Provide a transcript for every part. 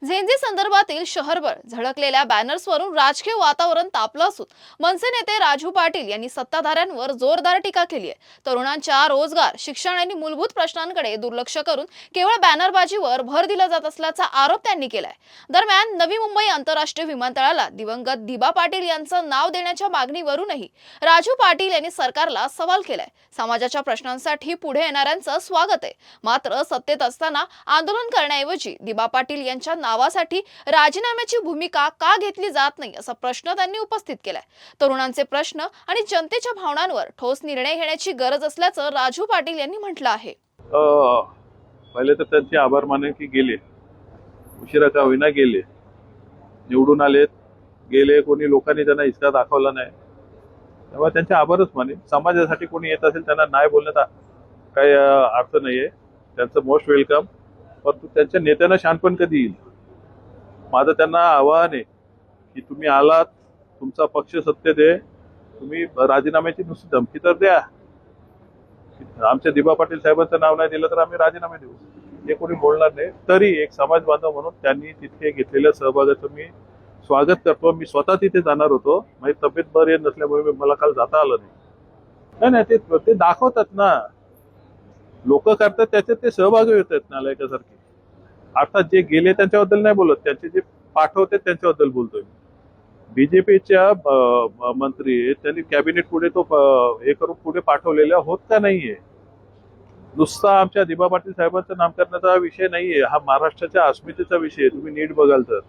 झेंझी संदर्भातील शहरभर झळकलेल्या बॅनर्सवरून राजकीय वातावरण तापलं असून मनसे नेते राजू पाटील यांनी सत्ताधाऱ्यांवर जोरदार टीका केली आहे। तरुणांच्या रोजगार, शिक्षण आणि मूलभूत प्रश्नांकडे दुर्लक्ष करून केवळ बॅनरबाजीवर भर दिला जात असल्याचा आरोप त्यांनी केलाय। दरम्यान नवी मुंबई आंतरराष्ट्रीय विमानतळाला दिवंगत दिबा पाटील यांचं नाव देण्याच्या मागणीवरूनही राजू पाटील यांनी सरकारला सवाल केलाय। समाजाच्या प्रश्नांसाठी पुढे येणाऱ्यांचं स्वागत आहे, मात्र सत्तेत असताना आंदोलन करण्याऐवजी दिबा पाटील यांच्या नावासाठी राजीनाम्याची भूमिका का घेतली जात नाही असा प्रश्न त्यांनी उपस्थित केलाय। तरुणांचे प्रश्न आणि जनतेच्या भावनांवर ठोस निर्णय घेण्याची गरज असल्याचं राजू पाटील यांनी म्हटलं आहे। पहिले तर त्यांचे आभार माने की गेले, उशिरा का होईना गेले, निवडून आलेत, गेले, कोणी लोकांनी त्यांना इच्छा दाखवला नाही, तेव्हा त्यांचे आभारच माने। समाजासाठी कोणी येत असेल त्यांना नाही बोलण्यात काही अर्थ नाहीये, त्यांचं मोस्ट वेलकम। परंतु त्यांच्या नेत्यांना शहाणपण कधी येईल? माझं त्यांना आवाहन आहे की तुम्ही आलात, तुमचा पक्ष सत्तेत आहे, तुम्ही राजीनाम्याची नुसती धमकी तर द्या। आमच्या दिबा पाटील साहेबांचं नाव नाही दिलं तर आम्ही राजीनामे देऊ, हे कोणी बोलणार नाही। तरी एक समाज बांधव म्हणून त्यांनी तिथे घेतलेल्या सहभागाचं मी स्वागत करतो। मी स्वतः तिथे जाणार होतो, माझी तब्येत बरी नसल्यामुळे मला काल जाता आलं नाही। नाही ते दाखवतात ना, लोक करतात त्याच्यात ते सहभागी होतात नालायकासारखे। अर्थात जे गेले त्यांच्याबद्दल नाही बोलत, त्यांचे जे पाठवतात त्यांच्याबद्दल बोलतोय। बीजेपीच्या मंत्री त्यांनी कॅबिनेट पुढे तो हे करून पुढे पाठवलेला होत का नाहीये? नुसता आमच्या दिबा पाटील साहेबांचं नामकरणाचा विषय नाहीये, हा महाराष्ट्राच्या अस्मितेचा विषय आहे। तुम्ही नीट बघाल तर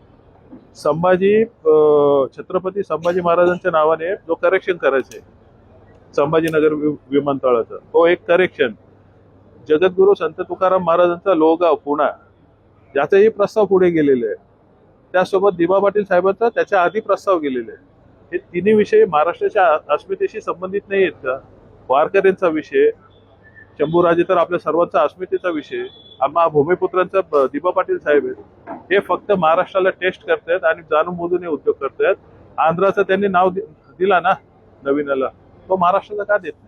छत्रपती संभाजी महाराजांच्या नावाने जो करेक्शन करायचंय संभाजीनगर विमानतळाचं, तो एक करेक्शन। जगद्गुरु संत तुकाराम महाराजांचा लोहगाव पुणा, याचाही प्रस्ताव पुढे गेलेले आहे। त्यासोबत दिबा पाटील साहेबांचा त्याच्या आधी प्रस्ताव गेलेले आहे। हे तिन्ही विषय महाराष्ट्राच्या अस्मितेशी संबंधित नाही आहेत का? वारकऱ्यांचा विषय, शंभूराजे तर आपल्या सर्वांचा अस्मितेचा विषय, आम्हा भूमिपुत्रांचा दिबा पाटील साहेब आहेत। हे फक्त महाराष्ट्राला टेस्ट करतायत आणि जाणून बुजून हे उद्योग करतायत। आंध्राचं त्यांनी नाव दिला ना नवीनला, तो महाराष्ट्राला का देत नाही?